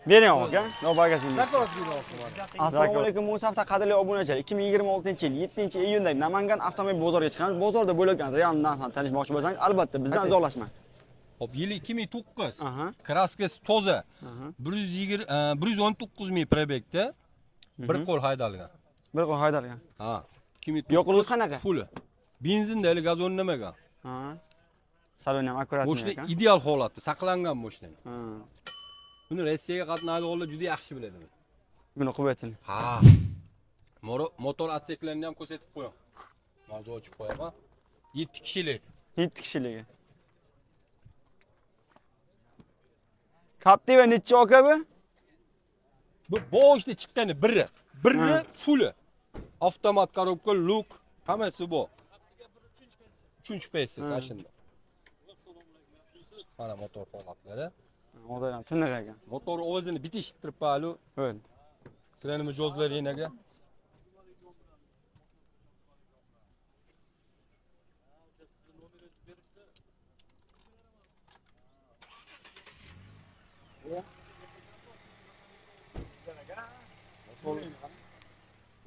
Bering aka. Yo bagajingiz. Zakorat binosi bor. Assalomu alaykum Musafta qadrli obunachilar. 2026-yil 7-iyunda Namangan avtomobil bozoriga chiqamiz. Bozorda bo'layotgan real narxni tanishmoqchi bo'lsangiz, albatta bizdan uzoqlashmang. Hop, yili 2009. Aha. Kraskasi toza. 119 ming probekda bir qo'l haydalgan. Bir qo'l haydalgan. Ha. 2009. Yo'qligingiz qanaqa? Full. Benzinda hali gaz o'rnamagan. Ha. Salon ham akkurat Mashina ekan. ideal holatda saqlangan mashina. Ha. Buni Rossiyaga qatnaydiganlar juda yaxshi biladi. Buni quvvatini. Ha. Motor atseklarini ham ko'rsatib qo'ying. Mavzu ochib qo'yaman. 7 kishilik. 7 kishiligi. Captiva necha aka bu? Bu boshda chiqqani biri. Biri fulli. Avtomat korobka, luk, hammasi bu. 3-pensiyasi ashunda. Mana motor holatlari. Motor ham tiniq ekan. Motor o'zini bitishib turibdi. Bo'ldi. Sizlarni mijozlar enaga.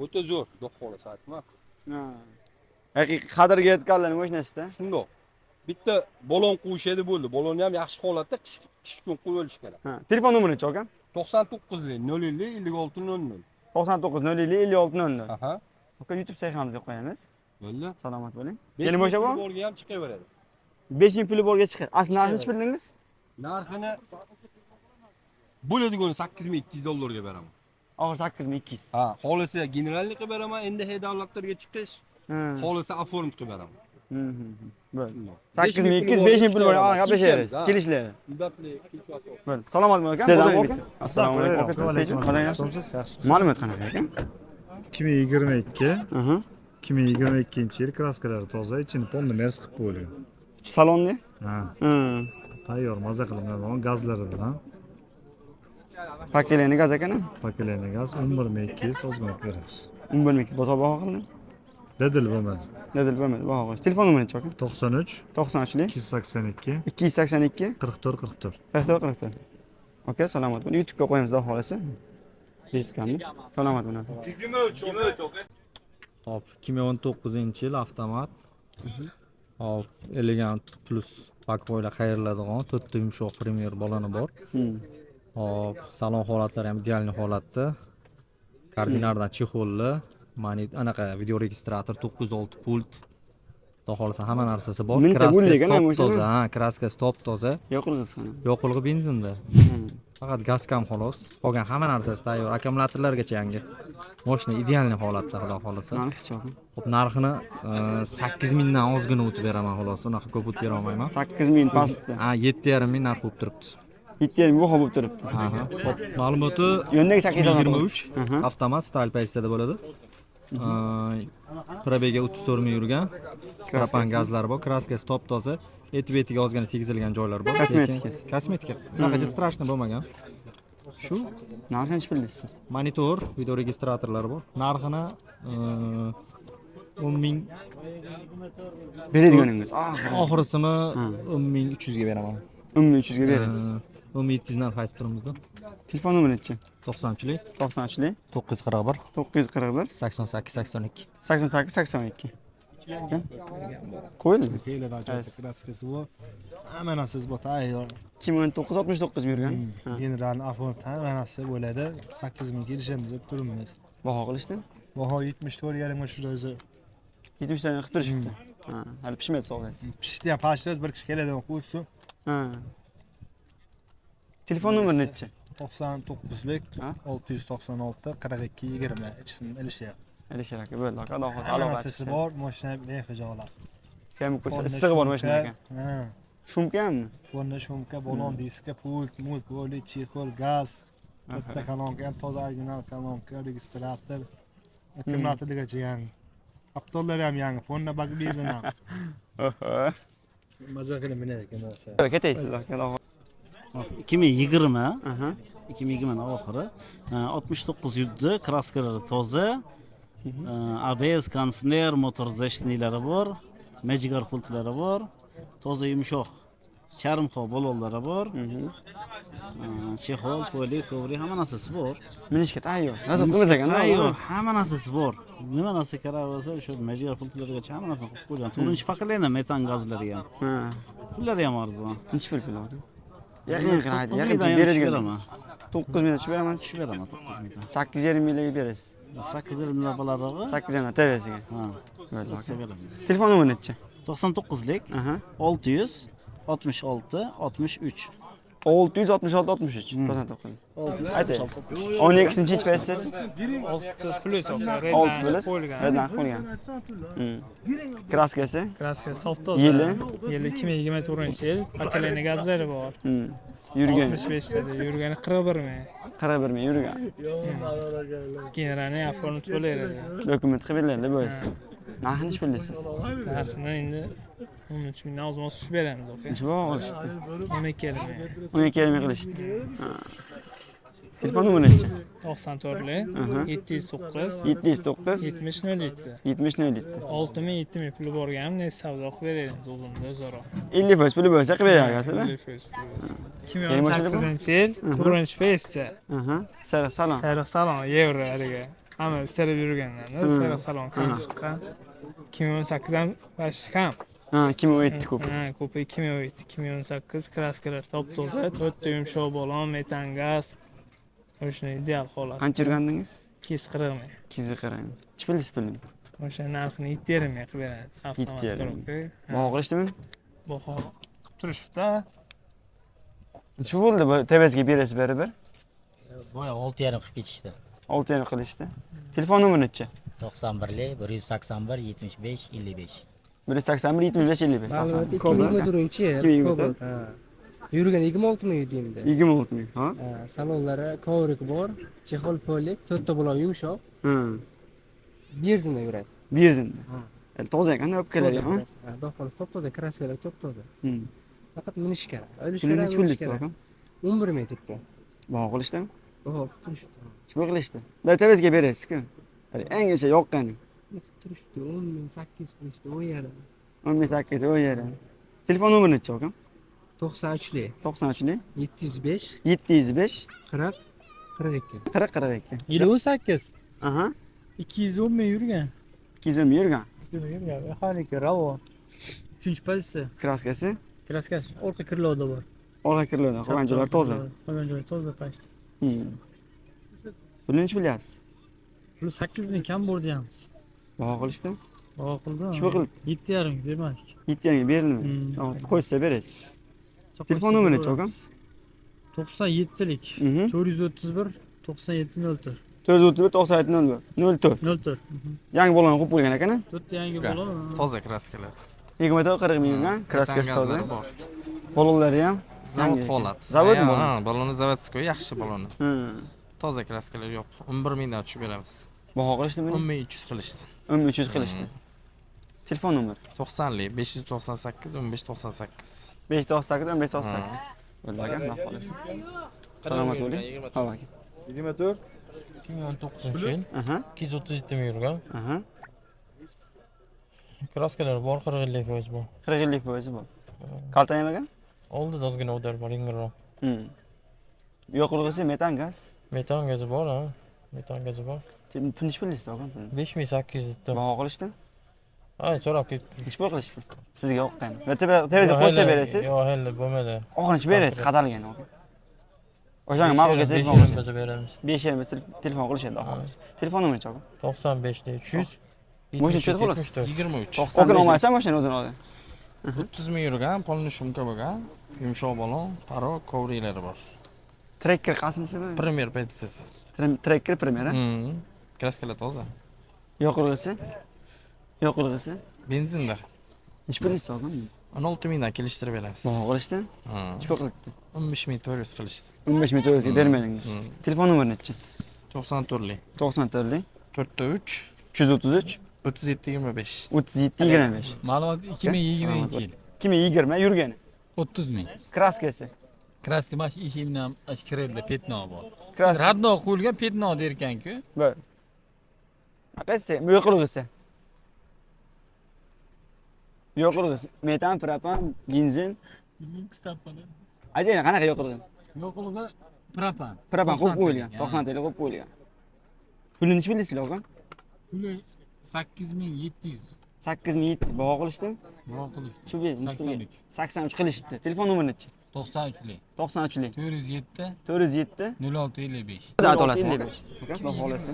O'ta zo'r, yo'q xolos aytma. Ha. Haqiqiy qadrga yetganlarning mashinasida. Shundoq. Bitta balon qo'yishadi bo'ldi. Balonni ham yaxshi holatda qish uchun qo'yib olish kerak. Ha. Telefon nomeri necha aka? 99 00 56 00. 99 00 56 00. Aha. Aka YouTube sahifamizga qo'yamiz. Bo'ldi. Salomat bo'ling. Keling Keling bo'sha bu. Borga ham chiqaveradi. 5000 puli borga chiqadi. Asli narxini bildingiz? Narxini bo'ladigan $8200 beraman. Oxir 8200. Ha, xolisi generallikqa beraman, endi haydovlarga chiqish, xolisi oform qilib beraman. Bo'ldi. 8200 5000 pul bor. Gaplashamiz. Kelishlar. Albatta, kelishamiz. Bo'ldi. Salomat bo'ling aka. Assalomu alaykum. Qanday yaxshimisiz? Ma'lumot qanaqa ekan? 2022 2022-yil kraskalari toza, ichini polni mers qilib qo'yilgan. Salonni? Ha, tayyor maza qilingan gazlari bilan. Pakeleni gaz ekan. Pakeleni gaz 11200 ozgina beramiz. 11200 bozor baho qildim. Dadil bo'lmadi. Dadil bo'lmadi, baho qilish. Telefon nomeri necha aka? 93 93lik 282 282 44 44. 44. Aka, salomat bo'ling. YouTube'ga qo'yamiz xudo xolasa. Vizitkamiz. Salomat bo'ling. Hop, 2019-yil avtomat. Hop, elegant plus bakvoylar qayriladigan 4 ta yumshoq premier baloni bor. Hop, salon holatlari ham ideal holatda. Kardinardan chexolli, anaqa video registrator 9 pult. Xudo xolasa hamma narsasi bor. Kraskasi top toza, kraskasi top toza. Yo'qlig'ingiz qani? Yo'qlig'i benzinda. Faqat gaz kam xolos. Qolgan hamma narsasi tayyor. Akkumulyatorlargacha yangi. Mashina ideal holatda, xudo xolasa. Narxi-chi aka? Xo'p, narxini 8000 dan ozgina o'tib beraman xolos. Unaqa ko'p o'tib bera olmayman. 8000 pastda. Ha, 7,5 ming narx bo'lib turibdi. 7,5 bu bo'lib turibdi. Aha. Xo'p, ma'lumoti Yondagi 823 avtomat style paysida bo'ladi. Probega 34 ming yurgan. Propan gazlari bor, kraskasi top toza. Eti-betiga ozgina tegizilgan joylar bor. Kosmetika. Unaqa strashni bo'lmagan. Shu narxini bildingiz siz? Monitor, video registratorlari bor. Narxini 10 ming beradiganingiz. Oxirisini 10300 ga beraman. 10300 ga berasiz. 1700 dan qaytib turamizda. Telefon nomeri necha? 90chilik 90chilik 941 941 88 82 88 82. Qo'yildimi? Heyladan joyda kraskasi bor. Hamma narsasi bor, tayyor. 2019 69 yurgan. Generalni aform hamma narsa bo'ladi. 8000 kelishamiz deb turibmiz. Baho qilishdi? Baho 74,5 shu joyda. 70 tani qilib turishibdi. Ha, hali pishmadi sog'aysiz. Pishdi ham pashtas bir kishi keladigan qo'ysin. Ha. Telefon nomeri necha? 99lik 696 42 20 ichini ilishyapti. Ilisher aka, bo'ldi aka, xudo xohlasa aloqa qilishsin. Bor, mashina behijolat. Kam qo'ysa issig'i bor mashina aka. Ha. Shumkami? Fonda shumka, balon diska, pult, poli, chexol, gaz. Bitta kolonka ham toza original kolonka, registrator. Akkumulyatorgacha yangi. Aptollari ham yangi, fonda bak benzin ham. Oho. Maza qilib minadi ekan narsa. Ketaysiz aka. 2020 2020 oxiri 69 yurdi, kraskalari toza, ABS konditsioner, motor zashtniylari bor, Magigar pultlari bor, toza yumshoq charmxo bololari bor. Chexol, poli, kovri hamma narsasi bor. Minishga tayyor. Nasos qilib ekan. Tayyor, hamma narsasi bor. Nima narsa kerak bo'lsa, o'sha major pultlargacha hamma narsani qilib qo'ygan. Turmush pakalena metan gazlari ham. Ha. Pullari ham arzon. Necha pul bo'ladi? Yaqin qiladi. 9 Yaqin mingdan ham beradigan. beraman. 9 mingdan tushib beraman. Tushib beraman 9 mingdan. 8,5 mingga berasiz. 8 mingdan balandog'i. 8 mingdan TV'siga. Ha. Bo'ldi. O'tsa beramiz. Telefon nomeri necha? 99lik Aha. 600 66 63. 666 63. To'g'ri to'g'ri. Ayting. 12-chi hech qaysi siz? 6 plus 6 plus. Reddan qo'ygan. Kraskasi? Kraska soft toza. Yili? Yili 2024-yil. Pakalena gazlari bor. Yurgan. 65 tada, yurgani 41 ming. 41 ming yurgan. Generalni afonat bo'laveradi. Dokument qilib beriladi bo'lsa. Narxini necha bilasiz? Narxini endi 13 mingdan oz tushib beramiz, aka. Necha bog' olishdi? 12 ming. 12 ming qilishdi. Telefon nomeri necha? 94lik 709 709 70 07. 70 07. 6 ming 7 ming puli borgan, ne savdo qilib beramiz o'zimda o'zaro. 50% puli bo'lsa qilib berasizda. 2018-yil 4-pesta. Sariq salom. Sariq salon yevro haliga. Hamma serib yurganlarni sariq salon kam chiqqan. 2018 ham bashi kam. Ha, 2007 ko'p. Ha, ko'pi 2007, 2018 kraskalar top-toza, 4 ta yumshoq balon, metan gaz. O'shani ideal holat. Qancha yurgandingiz? 240 ming. 240. Necha pulsiz pulim? O'sha narxini 7,5 ming qilib beramiz. Baho qilishdimi? Baho qilib turishibdi. Necha bo'ldi bu TV'siga berasiz baribir? Boya 6,5 qilib ketishdi. 6 qilishdi. Telefon nomeri necha? 91 181 75 55. 181 75 55. Ma'lumot 2024-yil Cobalt. Yurgan 26 ming endi. 26 ming, ha? Salonlari kovrik bor, chexol polik, 4 ta balon yumshoq. Benzinda yuradi. Benzinda. Toza ekan, olib keladi, ha? Do'xol top-toza, kraskalar top-toza. Hmm. Faqat minish kerak. O'lish Pulini kerak. necha pul deysiz, aka? 11 ming tekka. Baho qilishdimi? Hop, turishibdi. Nima qilishdi? Bular TV'siga berasiz-ku. Eng o'sha yoqqani. Turishibdi, 10 ming 800 qilishdi, o'yadi. 18 o'yadi. Telefon nomeri necha, aka? 93lik 93 705 705 40 42. 40 42. 28 Aha. 210 ming yurgan. 200 ming yurgan. Yurgan. Mexanika Ravon. 3-pozitsiya. Kraskasi? Kraskasi orqa kirlovda bor. Orqa kirlarda, qolgan joylar toza. Qolgan joylar toza past. Buni necha bilyapsiz? Pul 8 ming kam bor deyapmiz. Baho qilishdi? Baho qildi. Nima qildi? 7,5 ming bermadik. 7 ming berildi. Qo'ysa berasiz. Telefon nomeri necha, aka? 97lik 431 9704. 431 97 04. 04. Yangi balon qo'yib qo'ygan ekan-a? 4 yangi balon. Toza kraskalar. 20-40 ming yurgan, kraskasi toza. bor. Balonlari ham Zavod holat. Zavodmi Ha, balon? baloni zavodskoy, yaxshi baloni. Toza kraskalar yo'q. 11 mingdan tushib beramiz. Baho qilishdimi? 10300 qilishdi. 1300 qilishdi. Telefon nomeri 90lik 598 1598. 598 1598. Bo'ldi aka, xudo xolasa. Salomat bo'ling. Ha, aka. 24. 2019-yil Aha. 237 ming yurgan. Aha. Kraskalar bor, 40-50% bor. 40% bor. Kalta yemagan? Oldida ozgina o'dar bor, yengilroq. Yo'qolg'isi metan gaz. Metan gazi bor, ha. Metan gazi bor. Pul necha pul deysiz, aka? 5800 tutdim. Baho qilishdi? Ha, so'rab ketdim. Necha pul qilishdi? Sizga yoqqan. TV'ga qo'shsa berasiz. Yo'q, hali bo'lmadi. Oxirgi berasiz, qatalgan aka. O'shanga ma'qul kelsa telefon qilishadi. qilishadi. beramiz. 5 yil telefon qilishadi xolos. Telefon nomeri necha aka? 95 300 Mo'shin tushadi xolos. 23. Okan olmaysan mashina o'zini oladi. 30 ming yurgan, polni shumka bo'lgan, yumshoq balon, paro, kovrilari bor. Trekker qasinchimi? Premier pozitsiyasi. Trekker premier, ha? Kraskalar toza. Yo'qolg'isi? Yo'qolg'isi? Benzinda. Necha pul deysiz aka? 16 mingdan kelishtirib beramiz. Baho qilishdi? Ha. Necha pul qilibdi? 15400 qilishdi. 15 ming to'g'risiga bermadingiz. Telefon nomeri necha? 94lik 94lik 403 333 37 25. 37 25. Ma'lumot 2020-yil 2020 yurgani. 30 ming. Kraskasi. Kraska mash ishimdan kiradi, petno bor. Kraska. Radno qo'yilgan petno derkan-ku. Bor. Aqasi, yo'qolg'isi. Yo'qolg'isi. Metan, propan, benzin, Ajayna qanaqa yo'qolgan? Yo'qlig'i propan. Propan qo'yib qo'yilgan. 90 90 TL qo'yib qo'yilgan. Pulni necha bilasizlar aka? Puli 8700. 8700 baho qilishdi. Baho qilib. Shu ber, 83. 83 qilishdi. Telefon nomeri nechi? 93lik. 93lik. 407 407 0655. Xudo olasizmi? Aka, xudo xolasa.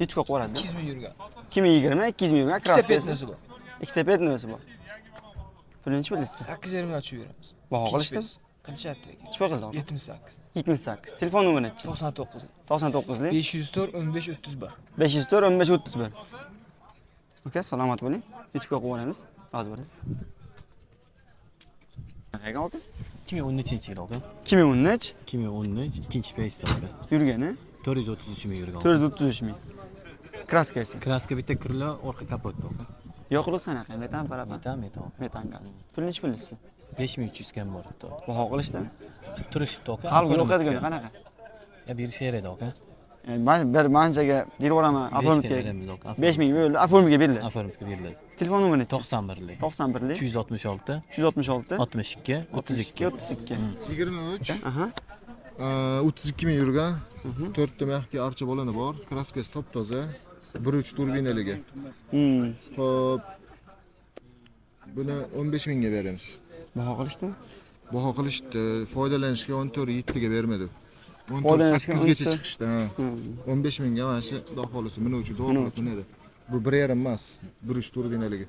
YouTube'ga qo'yadi. 2000 yurgan. 2020, 2000 yurgan kraskasi. bor. Ikkita petnosi bor. Pulni necha bilasizlar? 8,5 ga tushib beramiz. Baho qilishdi. Qilishyapti aka. Necha qildi aka? 78. 78. Telefon nomeri nechi? 99. 99lik 504 15 31. 504 15 31. Aka, salomat bo'ling. YouTube'ga qo'yamiz. Rozi bo'lasiz. Qayerga oldi? 2013-yil aka. 2013 2013 ikkinchi paytda aka. yurgani 433 ming yurgan. 433 ming. Kraskasi. Kraska bitta kirla, orqa kapot aka. Yo'qlik qanaqa? Metan paraban. Metan. Metan gaz. Pulni necha bilasizlar? 5300 kam bor edi. Baho qilishdi. Turishibdi aka. Qalb yo'qadigan qanaqa? Ya berisher edi aka. Men bir manchaga berib yuboraman. Aformitga 5000 bo'ldi. Aformitga beriladi. Aformitga beriladi. Telefon nomeri nechi? 91lik. 91lik 366 366 62 32. 32. 23 Aha. 32 ming yurgan. 4 ta maxki archa bolani bor. Kraskasi top toza. 1.3 turbinaligi. Xo'p. Buni 15 mingga beramiz. Baho qilishdi. Baho qilishdi. Foydalanishga 14.7 ga bermadi. Foydalanishga 8 gacha chiqishdi. 15 mingga mana shu xudo xolasa buni uchun duo qilib bunadi. Bu 1.5 emas, 1.3 turbinaligi.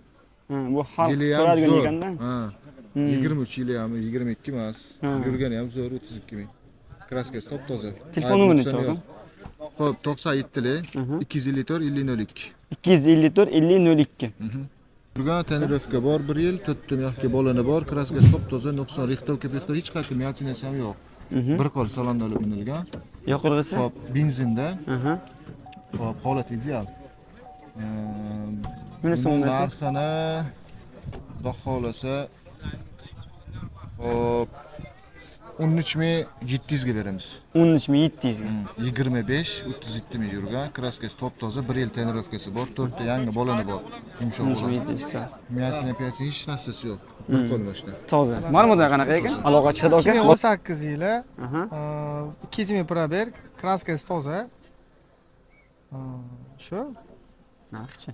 Bu xalq so'radigan ekanda. Ha. 23 yili ham 22 emas. Yurgani ham zo'r 32 ming. Kraskasi top toza. Telefon nomeri nechi aka? Xo'p, 97lik 254 5002. 254 5002. Turgan tonirovka bor 1 yil, 4 ta yaxki bolani bor, kraskasi top toza, nuqson rixtovka hech qayta miyachinasi ham yo'q. Bir qo'l salonda olib minilgan. Yoqilg'isi? Xo'p, benzinda. Xo'p, holat ideal. Buni so'masi? Narxini xudo xolasa xo'p 13700 ga beramiz. 13700 ga. 25 37 ming yurgan, kraskasi top toza, 1 yil tonirovkasi bor, 4 ta yangi bolani bor. Yumshoq bo'ladi. 13700. Miyatina hech narsasi yo'q. Bir qo'l boshda. Toza. Ma'lumotlar qanaqa ekan? Aloqa chiqadi aka. 2018 yili 200 ming probeg, kraskasi toza. Shu Narxchi.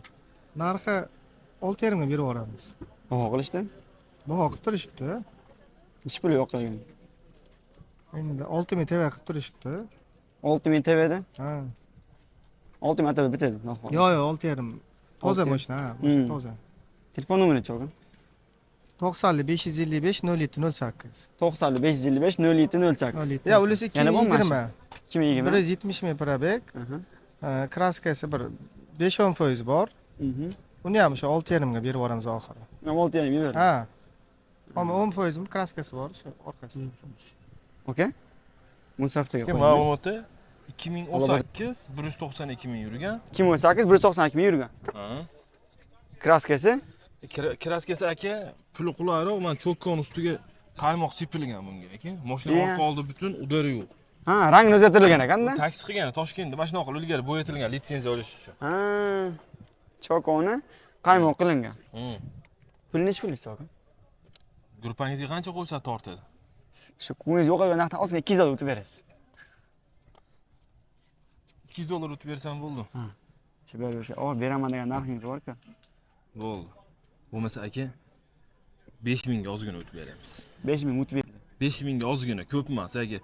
narxi 6,5 ga berib yuboramiz. Baho qilishdi. Baho qilib turishibdi. Necha pul yo'qolgan? Endi 6000 TV qilib turishibdi. 6000 TVda? Ha. 6000 TV bitadi. Yo'q, 6,5. Toza mashina, toza. Telefon nomeri nechi aka? 90 555 0708. 90 555 0708. Ya ulusi 2020. 2020. 170 ming probeg. Kraskasi bir 5-10% bor. Uni ham shu 6,5 ga berib yuboramiz oxiri. 6,5 ming ber. Ha. Ammo 10% kraskasi bor shu orqasida. Okey. Musaftaga qo'yamiz. Ma'lumoti 2018 192 ming yurgan. 2018 192 ming yurgan. Kraskasi? Kraskasi aka puli qulayroq, men cho'kkan ustiga qaymoq sepilgan bunga aka. Mashina orqa oldi butun, udari yo'q. Ha, rangi o'zgartirilgan ekanda. Taksi qilgan Toshkentda mana shunaqa ilgari bo'yatilgan litsenziya olish uchun. Ha. Chokoni qaymoq qilingan. Pul necha pulisiz aka? Gruppangizga qancha qo'ysa tortadi? Shu ko'ngiz yo'qolgan narxdan ozgina 200 dollar o'tib berasiz. 200 dollar o'tib bersam bo'ldi. Shu o'sha, beraman degan narxingiz bor-ku. Bo'ldi. Bo'lmasa aka 5000 ga ozgina o'tib beramiz. 5000 o'tib beradi. 5000 ga ozgina, ko'p emas aka.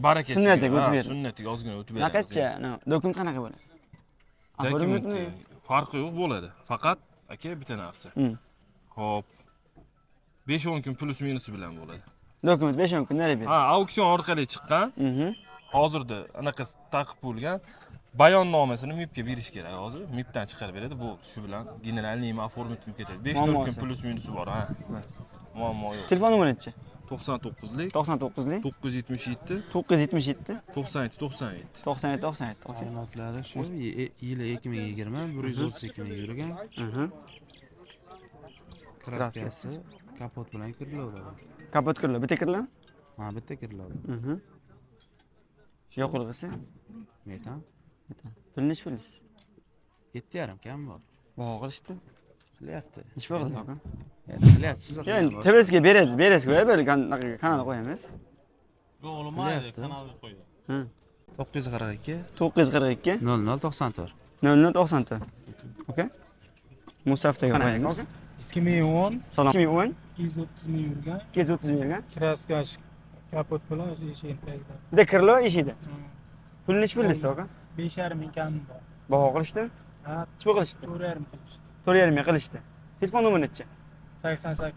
Barakasi. Sunnatiga o'tib beradi. Sunnatiga ozgina o'tib beramiz. Naqadcha, dokument qanaqa bo'ladi? Dokumentni farqi yo'q bo'ladi. Faqat aka bitta narsa. Xo'p. 5-10 kun plus minusi bilan bo'ladi. Dokument 5-10 kun narib beradi. Ha, auksion orqali chiqqan. Hozirda anaqa taqib bo'lgan. Bayonnomasini MIPga berish kerak hozir. MIPdan chiqarib beradi. Bu shu bilan generalniy оформить ketadi. 5-4 kun plus minusi bor, ha. Muammo yo'q. Telefon nomeri nechi? 99lik 99lik 977 977 97 97. 97 97. Okey. Ma'lumotlari shu yili 2020 132 ming yurgan. Kraskasi kapot bilan kirilaveradi. Kapot kiriladi, bitta kiriladimi? Ha, bitta kirilaveradi. Yo'qolg'isi? Metan. Pul necha pulisiz? 7,5 kam bor. Baho qilishdi. Qilyapti. Ish bo'ldi aka. Endi qilyapsiz. Keyin TVSga berasiz, böyle kanalga qo'yamiz. Qilyapti. Ha. 942 942 0094. 0094. Okay? Musaftaga qo'yamiz. 2010 Salom. 2010 230 ming yurgan 230 ming yurgan. kraskash kapot bilan eshigini tagida. Dekrlo eshikda. Pulni ish bilasiz aka? 5,5 ming kam bor. Baho qilishdi? Ha, Nima qilishdi? 4,5 qilishdi. 4,5 ming qilishdi. Telefon nomeri necha? 88lik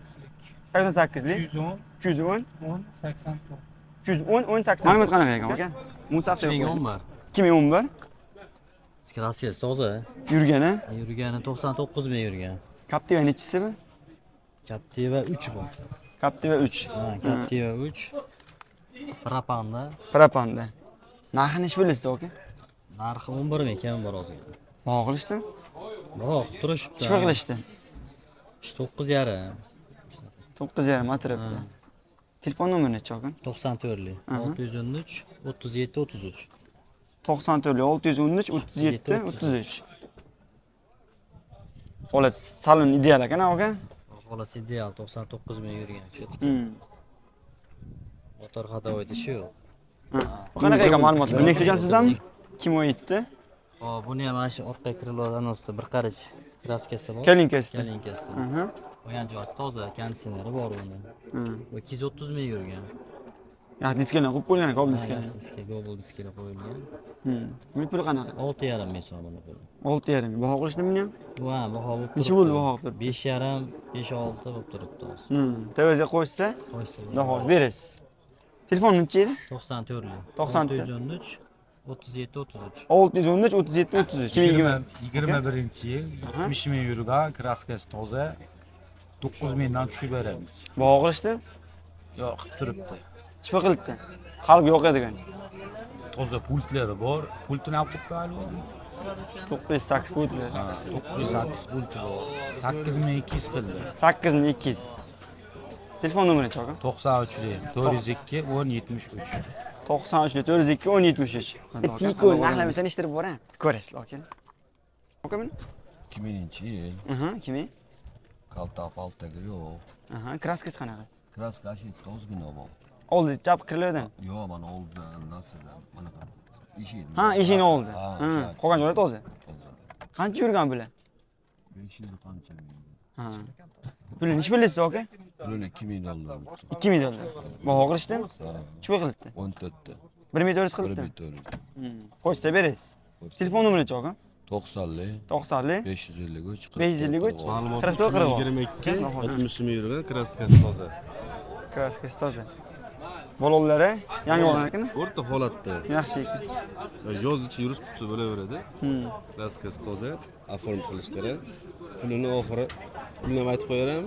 88lik 210 210 10 84. 210 10 80. Ma'lumot qanaqa ekan aka? Musaftaga 2011. 2011 Kraskasi toza. yurgani. Yurgani 99 ming yurgan. Captiva nechisi bu? Captiva 3 bu. Captiva 3. Ha, Captiva 3. Propanda. Propanda. Narxini ish bilasiz aka? Narxi 11 ming kam bor hozir. Baho qilishdi? Yo'q, turishibdi. Nima qilishdi? 9,5. 9,5 atrofda. Telefon nomeri necha aka? 94lik. 613 37 33. 94 613 37 33. Holat salon ideal ekan aka? Xolos ideal 99 ming yurgan. Hmm. Motor hadovoyda shu yo'q. Bu qanaqa ekan ma'lumotlar? Nexia ekan sizdanmi? Kim o'yitdi? Hop, buni ham mana shu orqa krilodan usti bir qarich kraskasi bor. Kalinkasida. Kalinkasida. Aha. Qolgan joyi toza, konditsioneri bor uni. Bu 230 ming yurgan. Ya diskalar qo'yib qo'yilgan, kabel diskalar. Diska, Google diskalar qo'yilgan. Buni puli qanaqa? 6,5 ming so'm buni puli. 6,5 ming. Baho qilishdimi buni ham? Bu ham baho bo'lib turibdi. Necha bo'ldi baho qilib turibdi? 5,5, 5,6 bo'lib turibdi hozir. TV'ga qo'shsa, Qo'ysa baho berasiz. Telefon necha edi? 94lik. 94. 613 37 33. 613 37 33. 21-yil 70 ming yurgan, kraskasi toza. 9 mingdan tushib beramiz. Baho qilishdi? Yo'q, qilib turibdi. Nima qildi? Qalb yo'q edigan. Toza pultlari bor. Pultini olib qo'yib 908 pultlar. 908 pulti bor. 8200 qildi. 8200. Telefon nomeri necha aka? 93lik 402 1073. 93 402 1073. Tiko narxlarni tanishtirib boray. Ko'rasiz lekin. Okami? 2000-yil. 2000. Kalta paltaga yo'q. Kraskasi qanaqa? Kraskasi ozgina bor. Oldi chap kirlardan. Yo'q, mana oldidan narsadan bunaqa. Eshik. Ha, eshikni oldi. Ha. Qolgan joyi toza. Qancha yurgan bular? 500 qancha. Ha. Pulni necha bilasiz aka? Pulini 2000 dollar. 2000 dollar. Baho qilishdimi? Necha qildi? 14 ta. 1400 qildi. 1400. Qo'shsa berasiz. Telefon nomeri necha aka? 90 90 553 553 Ma'lumot 22 60 ming yurgan, kraskasi toza. Kraskasi toza. Balollari yangi bo'lgan ekan. O'rta holatda. Yaxshi ekan. Yoz ichi yurish qutisi bo'laveradi. Kraskasi toza, oform qilish kerak. Pulini oxiri pulni ham aytib qo'yaram.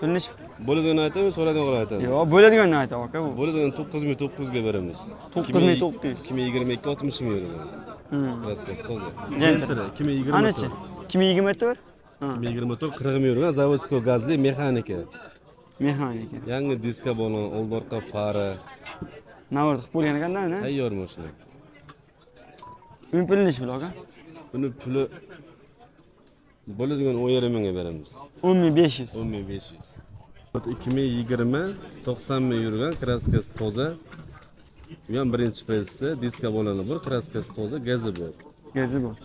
Pulni bo'ladiganini aytaman, so'raydiganini aytaman. Yo'q, bo'ladiganini aytaman aka bu. Bo'ladigan 9900 ga beramiz. 9900. 2022 60 ming yurgan. Kraskasi toza. Gentra 2020. Anachi 2024? 2024 40 ming yurgan, zavodskiy gazli mexanika. Mexanika. Yangi diska bo'lgan, old orqa fari. Navr qilib qo'ygan ekanda uni. Tayyor mashina. Uni puli necha pul aka? Buni puli bo'ladigan 10,5 mingga beramiz. 10500. 10500. 2020 90 ming yurgan, kraskasi toza. Bu ham birinchi pozitsiya, diska bo'lani bor, kraskasi toza, gazi bor. Gazi bor.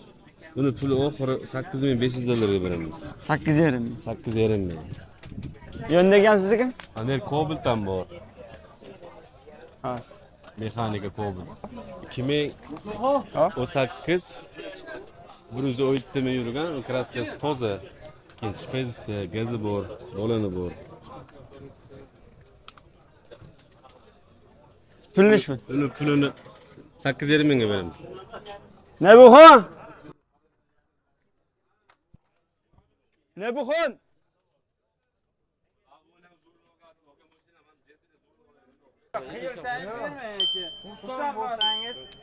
Buni puli oxiri 8500 dollarga beramiz. 8,5 ming. 8,5 ming. Yondagi ham sizniki? Aner Cobalt ham bor. Has. Mexanika Cobalt. 2018 117 ming yurgan, kraskasi toza. Ikkinchi pozitsiya, gazi bor, bo'lani bor. Pulni necha pul? Uni pulini 8,5 mingga beramiz. Ne bu xon? Ne bu xon?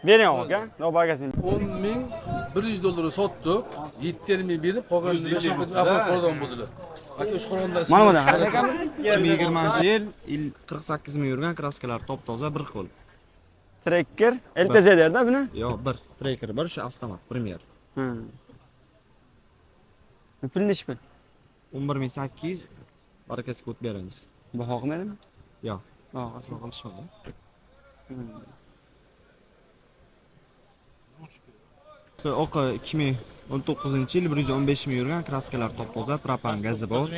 Bering aka, navbargasini. 10.100 dollar sotdik. 7,5 ming berib, qolganini 5 qolgan bo'ldilar. Aka O'shqo'rg'onda. Mana bu qanaqa ekan? 2020-yil 48 ming yurgan, kraskalar top toza, bir xil. Trekker, LTZ derda buni? Yo'q, bir trekker bor, shu avtomat, Premier. Pul necha pul? 11800 barakasiga o't beramiz. Baho qilmadimi? Yo'q, Baho qilishmadi. Oqa 2019-yil 115 ming yurgan, kraskalar top-toza, propan gazi bor,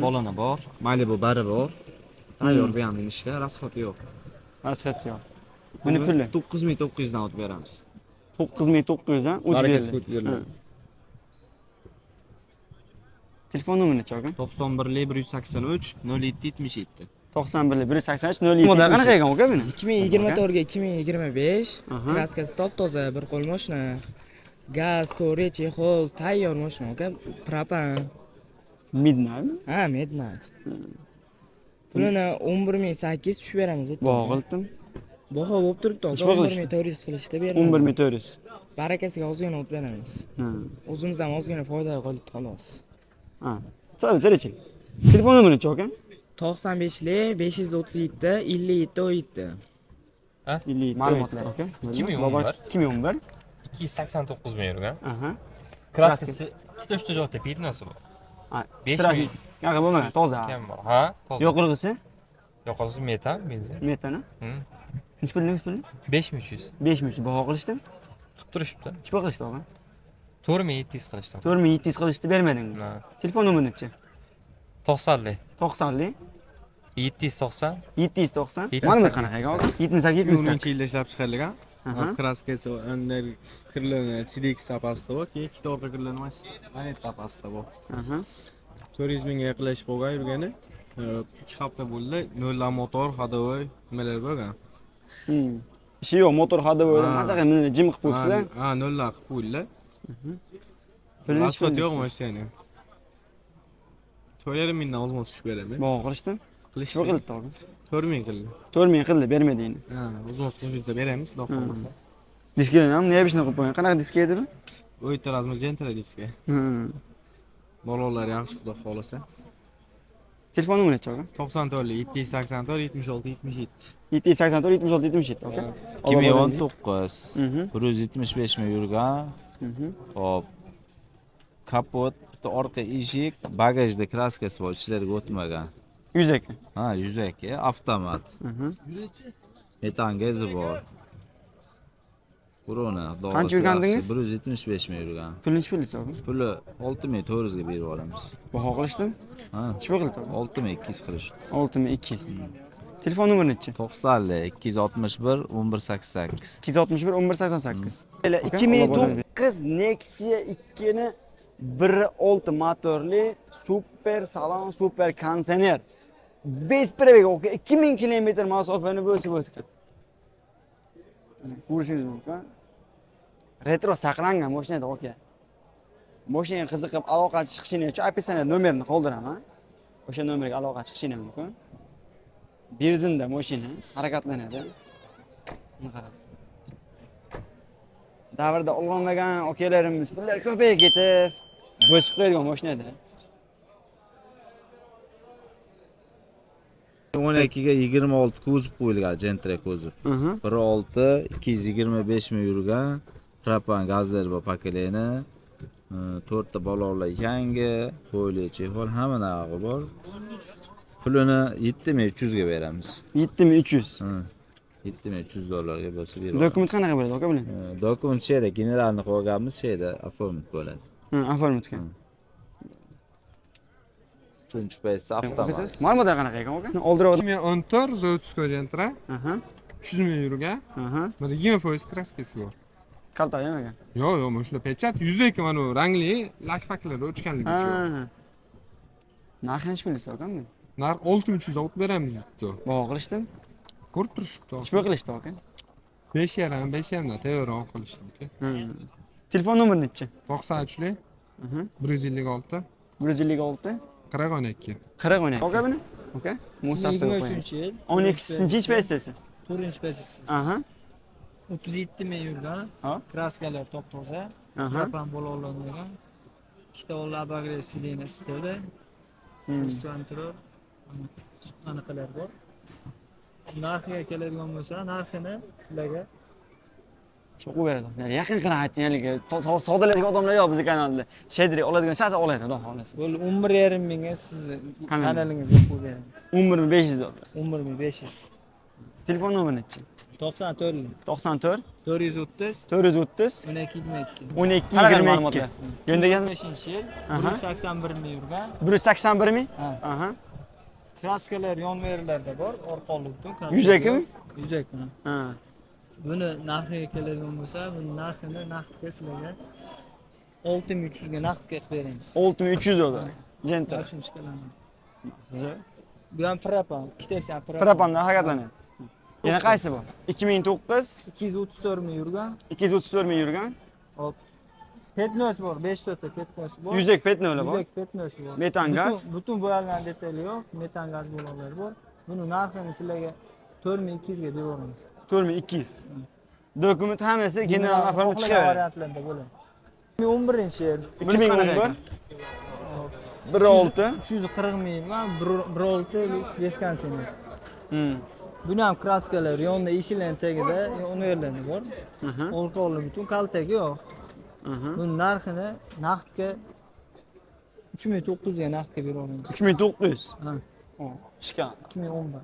boloni bor, Malibu bari bor. Tayyor bu ham ishga, rasxoti yo'q. Rasxoti yo'q. Buni puli 9900 dan o't beramiz. 9900 dan o't Barakasiga o't beriladi. beriladi. Telefon nomeri necha aka? 91 183 0777. 91 183 07. Model qanaqa ekan aka buni? 2024 ga 2025 kraskasi top toza, bir qo'l mashina. Gaz, kore, chexol, tayyor mashina aka, propan. Midnight? Ha, midnight. Pulini 11800 tushib beramiz. Baho qildim. Baho bo'lib turibdi aka, 11400 qilishdi beramiz. 11400. Barakasiga ozgina o't beramiz. O'zimiz ham ozgina foyda qilib xolos. Ha. Tirich. Telefon nomeri necha aka? 95 537 57 17. Ha? 57. Ma'lumotlar aka. 2011. 2011. 289 ming yurgan. Aha. Kraskasi ikkita uchta joyda pednosi bor. Ha, 5 ming. Yo'q, bo'lmaydi, toza. Kam bor. Ha, toza. Yo'qlig'isi? Yo'qlig'isi metan, benzin. Metan? Necha pul? 5300. 5300 baho qilishdi? Qilib turishibdi. Necha qilishdi aka? 4700 qilishdi. 4700 qilishdi bermadingiz. Telefon nomeri necha? 90lik. 90lik. 790. 790. Ma'lumot qanaqa aka? 78 2010-yilda ishlab chiqarilgan. Kraskasi under kirlarni CDX tapasida bor, keyin ikkita orqa kirlarni manet tapasida bor. 400 mingga yaqinlashib bo'lgan yurgani. 2 hafta bo'ldi, nollar motor, hadovoy, nimalar bo'lgan. Ishi yo'q, motor hadovoydan maza qilib jim qilib qo'yibsizlar. Ha, nollar qilib qo'ydilar. Rasxot yo'q mashina. 4,5 mingdan o'zimiz tushib beramiz. Baho qilishdi? Qilishdi to'g'ri. 4 ming qildi. 4 ming qildi, bermadingni. Ha, o'zimiz qo'shilsa beramiz, xudo xohlasa. Disklar ham nega shuni qilib qo'ygan? Qanaqa diska edi bu? O'y tarazma Gentra diska. Balolar yaxshi, xudo xohlasa. Telefon nomeri necha aka? 94 784 76 77. 784 76 77 aka. 2019 175 ming yurgan. Hop. Kapot, bitta orqa eshik, bagajda kraskasi bor, ichlarga o'tmagan. Yuzaki. Ha, yuzaki, avtomat. Metan gazi bor. Burona, qancha yurgandingiz? 175 ming yurgan. Puli necha pul aka? Puli 6400 ga berib olamiz. Baho qilishdi? Ha. Necha qildi? 6200 qilishdi. 6200. Telefon nomeri necha? 90 261 1188. 261 1188. 2009 Nexia 2 ni 1.6 motorli super salon, super konditsioner. Besprebega aka 2000 kilometr masofani bo'lsa o'tgan. Ko'rishingiz mumkin. Retro saqlangan mashina aka. Mashinaga qiziqib aloqa chiqishingiz uchun opisiya nomerini qoldiraman. O'sha nomerga aloqa chiqishingiz mumkin. Benzinda mashina harakatlanadi. Davrda ulg'onmagan akalarimiz pullar ko'payib ketib, bo'sib qo'ygan mashinada. 12 ga 26 kuzov qo'yilgan, Gentra kuzov. 1.6 225 ming yurgan, propan gazlar bor pakeleni, 4 ta balolar yangi, qo'yli chexol hamma narxi bor. Pulini 7300 ga beramiz. 7300. 7300 dollarga bo'lsa beramiz. Dokument qanaqa bo'ladi aka bular? Dokument şeyda generalni qo'yganmiz, şeyda oformit bo'ladi. Oformitga. Uchinchi paytda avtomat. Ma'lumot qanaqa ekan aka? Oldirib 2014 Zootsko Gentra. 300 ming yurgan. 120% kraskasi bor. Kalta ekan. Yo'q, mana shunda pechat yuzaki mana bu rangli lak-faklar o'chganligi uchun. Narxi necha pul aka buni? Narx 6300 olib beramiz debdi. Baho qilishdi? Ko'rib turishibdi. Necha qilishdi aka? 5,5 dan tayyorroq qilishdi aka. Telefon nomeri necha? 93lik 156 156 4012. 4012. Aka buni? Aka. Musafir qo'ying. 12-chi pensiyasi. 4-chi pensiyasi. Aha. 37 ming yurgan. Kraskalar top-toza. Propan balolangan. Ikkita labagrev silina sistemda. Kontrol. Anaqalar bor. Narxiga keladigan bo'lsa, narxini sizlarga Chiqib beradi. Yani yaqin qilib aytding, haligi sodalashgan odamlar yo'q bizning kanalda. Shedri oladigan shasa oladi, xudo xolasa. Bu 11,5 mingga sizni Kanal. kanalingizga qo'yib beramiz. 11500 dollar. 11,500. Telefon nomeri nechi? 94 94 430 430 1222. 1222. Göndergan 5-yil Aha. 181 ming yurgan. 181 ming? Ha. Aha. Kraskalar yon-verilarda bor, orqali butun. Yuzakmi? Yuzakmi? Ha. Buni narxiga keladigan bo'lsa, buni narxini naqdga sizlarga 6300 ga naqdga qilib beramiz. 6300 dollar. Gentle. Yaxshi qilamiz. Zo'r. Bu ham propan, ikkitasi ham propan. Propandan harakatlanadi. Yana qaysi bu? 2009 234 ming yurgan. 234 ming yurgan. Hop. Petnos bor, 5 to'rtta petnos bor. Yuzak petnolar bor. Yuzak petnos bor. Metan gaz. Butun bo'yalgan detayli yo'q, metan gaz bo'loqlari bor. Buni narxini sizlarga 4200 ga beramiz. 4200. Dokument hammasi general forma chiqadi. Variantlarda bo'ladi. 2011-yil. 2011 1.6 340 ming va 1.6 lux deskansener. Buni ham kraskalar yonda eshiklarning tagida unverlarni bor. Orqali butun kaltagi yo'q. Buni narxini naqdga 3900 ga naqdga beramiz. 3900. Ha. Shkan. 2011.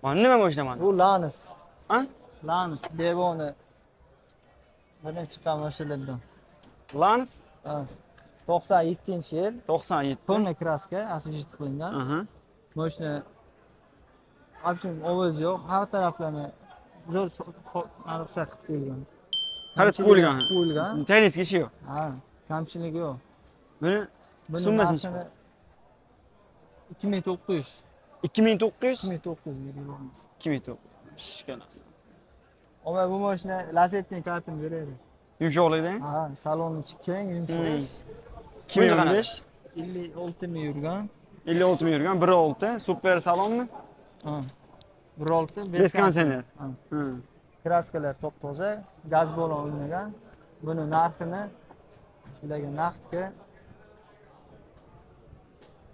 Mana nima bo'lishaman? Bu Lanis. Ha? Lanis devoni. Birinchi chiqqan mashinlardan. Lanis? Ha. 97-yil. 97. Polna kraska, asvejit qilingan. Mashina Abşim ovoz yo'q, har taraflarni zo'r ariqcha qilib qo'yilgan. Qaritib qo'yilgan. Texnik ishi yo'q. Ha, kamchiligi yo'q. Buni summasi 2900. 2900? 2900 ga beramiz. 2900. Shishkan. Ama bu mashina Lasetti'nin kalbini beradi. Yumshoqlikda? Ha, saloni keng, yumshoq. 2015 56 ming yurgan. 56 ming yurgan, 1.6 super salonmi? Ha. 1.6 Beskansener. Ha. Kraskalar top-toza, gaz balon o'ynagan. Buni narxini sizlarga naqdga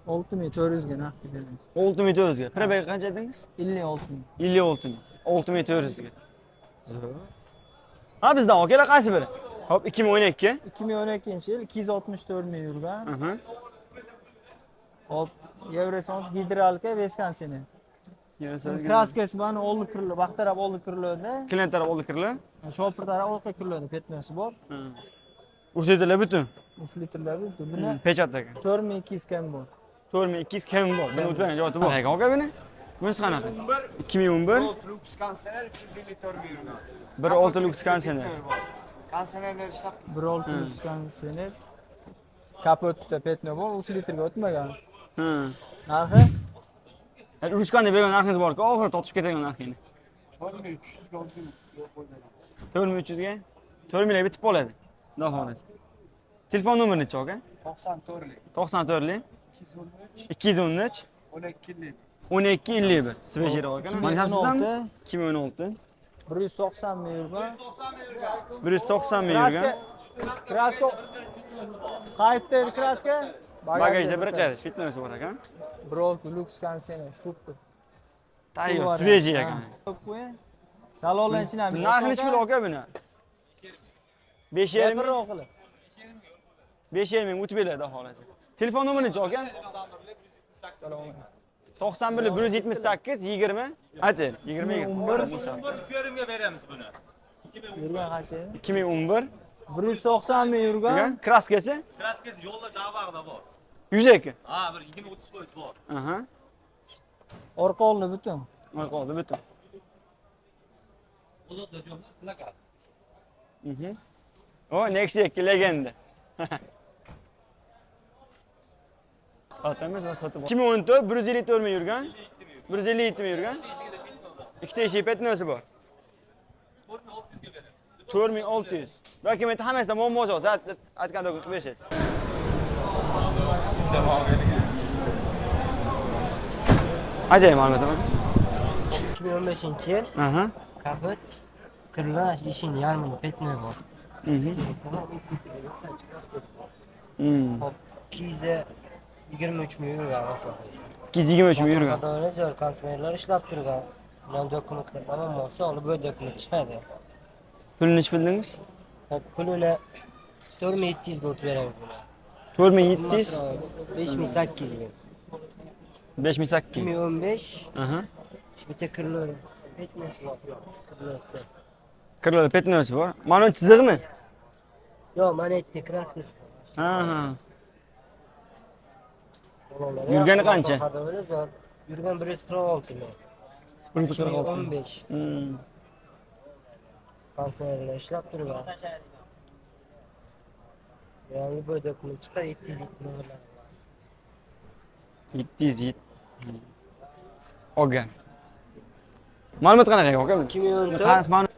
6400 ga naqdga beramiz. 6400 ga. Probega qancha dedingiz? 56 ming. 56 ming. 6400 ga. Ha bizdan aka qaysi biri? Hop 2012. 2012-yil 264 ming yurgan. Hop Eurosons gidralka Veskansener. Kraskasi bani oldi kiriladi, vaqt taraf oldi kiriladi. Klient taraf oldi kiriladi. Shopir taraf orqa kiriladi, petnosi bor. Uslitrlar butun. Uslitrlar butun. Buni pechatdagi. 4200 kam bor. 4200 kam bor. Buni o'tgan javobi bor. Qayerga olgan buni? Bunisi qanaqa? 2011. Lux kansener 354 ming yurgan. 1.6 lux kansener. Kansenerlar ishlab 1.6 lux kansener. Kapotda petno bor, uslitrga o'tmagan. Narxi? Urushganda bergan narxingiz bor-ku, oxiri totib ketadigan narxini. 4300 ga ozgina yo'q qo'yganmiz. 4300 ga? 4000 ga bitib qoladi. Xudo xolasa. Telefon nomeri nechi aka? 94lik. 94lik 213 213 1251. 1251. Svejira aka. Mana sizdanmi? 2016. 190 ming yurgan. 190 ming yurgan. Kraska. Qayerda kraska? Bagajda bir qarish, fitness bor ekan. Brok lux kansener, super. Tayyor, svejiy ekan. Salonlar ichini ham. Narxi nechi pul aka buni? 5.5 ming. 5.5 ming o'tib beradi xolasi. Telefon nomeri nechi aka? Assalomu alaykum. 91 178 20. Ayting, 20 ga beramiz buni. Yurgan qancha? 2011 190 ming yurgan. Kraskasi? Kraskasi yo'lda davog'ida bor. 100 Ha, bir 20-30 foiz bor. Aha. Orqa oldi butun. Orqa oldi butun. Ozodda jo'm plakat. O, Nexia 2 legenda. Sotamiz va sotib. 2014 154 ming yurgan. 157 ming yurgan. Ikkita eshik petnosi bor. 4600. Dokumenti hammasida muammosi bor. Aytgan dokument berasiz. Ajoyib ma'lumot bor. 2015-yil. Kapot kirlash ishini yarmini petnoy bor. 223 ming yurgan asosan. 223 ming yurgan. Zo'r konsertlar ishlab turgan. Ular dokumentlar muammosi olib bu dokument chiqadi. Pulini necha bildingiz? Pulini 4700 ga o'tib beramiz buni. 4700 5800 ga. 5800. 2015. Aha. Bitta kirlari. Fitness bor. Kirlasda. Kirlarda petnosi bor. Mana chizig'mi? Yo'q, mana yerda kraskasi bor. Ha. Yurgani qancha? Yurgan 146 ming. 146. 15. Konsertlar ishlab turgan. Yangi bu dokument chiqdi 770 ming. 707. Olgan. Ma'lumot qanaqa aka? 2014. Qancha ma'lumot?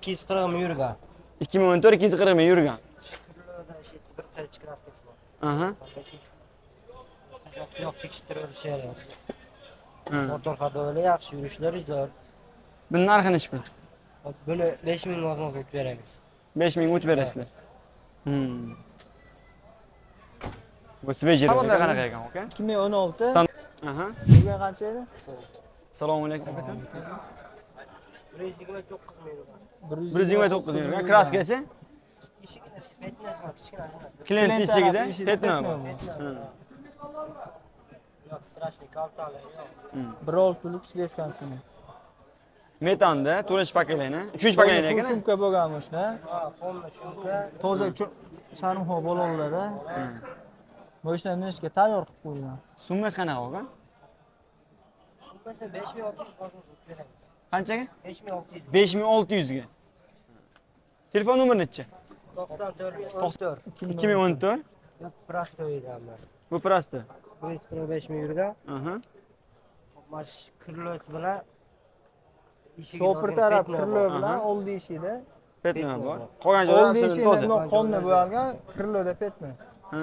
240 ming yurgan. 2014 240 ming yurgan. Bir tarich kraskasi bor. Aha. Yo'q, tekshirishyapti. Motor xodolari yaxshi, yurishlari zo'r. Buni narxi nechi pul? Buni 5000 o'zimiz o'tib beramiz. 5000 o'tib berasizlar. Bu svejir. Qanday qanaqa ekan aka? 2016. Aha. Yurgan qancha edi? Assalomu alaykum. 129 ming. 129 ming yurgan. Kraskasi? Fitness bor, kichkina. Klient eshigida petno bor. Yo'q, strashniy kaltalar yo'q. 1.6 lux beskonsini. Metanda 4 pakeleni, 3 pakeleni ekan. Shumka bo'lgan shuna. Ha, polna shumka. Toza charmxo balonlari. Mo'shna minishga tayyor qilib qo'ygan. Summasi qanaqa olgan? Summasi 5600 o'tib beramiz. Qanchaga? 5600. 5600 ga. Telefon nomeri necha? 94 2014. Prosto ekanlar. Bu prosto. 145 ming yurgan. Aha. Mash kirlos bilan Shopir taraf kirlo bilan oldi eshikda petno bor. Qolgan joylar oldi eshikda qonni bo'lgan, kirloda petno. Ha.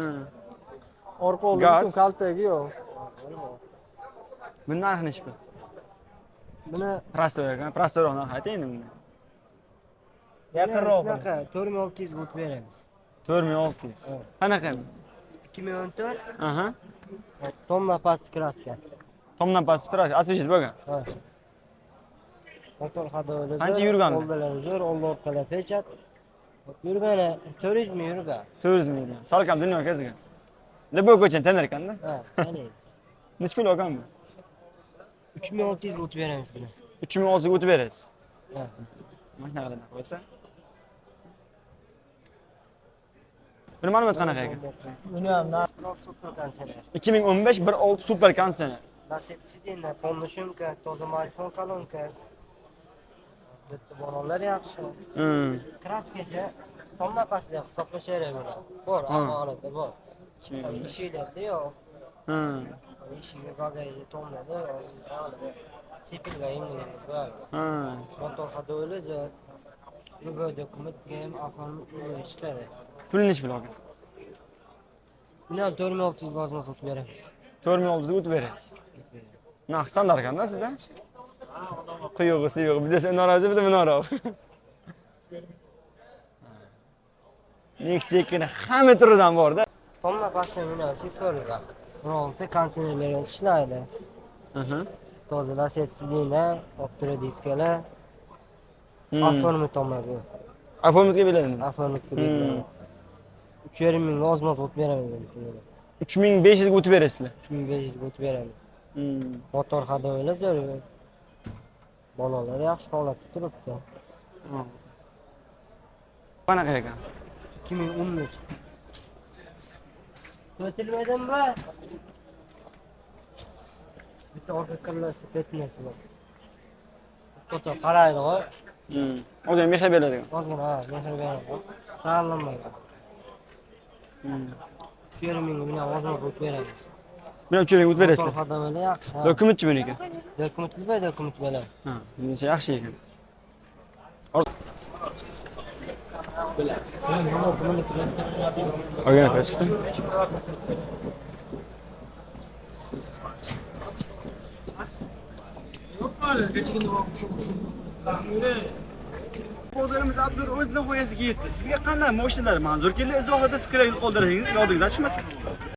Orqa oldi butun kaltagi yo'q. Buni narxi nechi pul? Buni prosto ekan, prostoroq narx ayting endi. Yaqinroq. 4600 ga o'tib beramiz. 4600. Qanaqa? 2014. Aha. Tomna past kraska. Tomdan past kraska, asvejit bo'lgan. Ha. Motor xodolari. Qancha yurgan? Oldalari zo'r, old orqalar pechat. Yurgani 400 ming yurgan. 400 ming. Salkam dunyo kezigan. Lebo ko'chan tenar ekanda? Ha, taniydi. Nechi pul olgan bu? 3600 ga o'tib beramiz buni. 3600 ga o'tib berasiz. Ha. Mashina qilib qo'ysa. Buni ma'lumot qanaqa ekan? Buni ham 2015 1.6 super kondisioner. Nasib sidinlar, polna shumka, toza marifon kolonka. Bitta balonlar yaxshi. Kraskasi tomna pastda hisoblashaveradi buni. Bor, holatda bor. Eshiklarda yo'q. Eshikga bagajni tomladi, sepilgan yengillik bor. Motor xodolari zo'r. Bu dokumentga ham aholi chiqadi. Puli nechi pul olgan? Buni ham 4600 ga o'zimiz o'tib beramiz. 4600 ga o'tib berasiz. Narx standart ekanda sizda? Quyug'i, suyug'i, bitta sen norozi, bitta men norozi. Next'ga hamma turidan bor-da. Tomla pastda minasi ko'rgan. Fronti kondisionerlar ishlaydi. Toza laset sidinlar, optura diskalar. Aformit tomlar bu. Aformitga beradimi? Aformitga beriladi. 3,5 ming o'zimiz o'tib beramiz. 3500 ga o'tib berasizlar. 3500 ga o'tib beramiz. Motor xodolari zo'r. Balolar yaxshi holatda turibdi. Qanaqa ekan? 2013. O'tilmadimmi? Bitta orqa kirlasda petnasi bor. Foto qaraydi-ku. O'zi mehr beradigan. Ozgina, ha, mehr beradi. Sağlanmaydi. 3,5 ming bilan o'zimiz o'tib beramiz. Buni 3 ming o'tib berasizlar. Motor xodolari yaxshi. Dokumentchi buniki? Dokument bilan. Ha, bunisi yaxshi ekan. Olgan qo'yishdi. Bozorimiz obzor o'z nihoyasiga yetdi. Sizga qanday mashinalar manzur keldi? Izohida fikrlaringizni qoldirishingiz yodingizdan chiqmasin.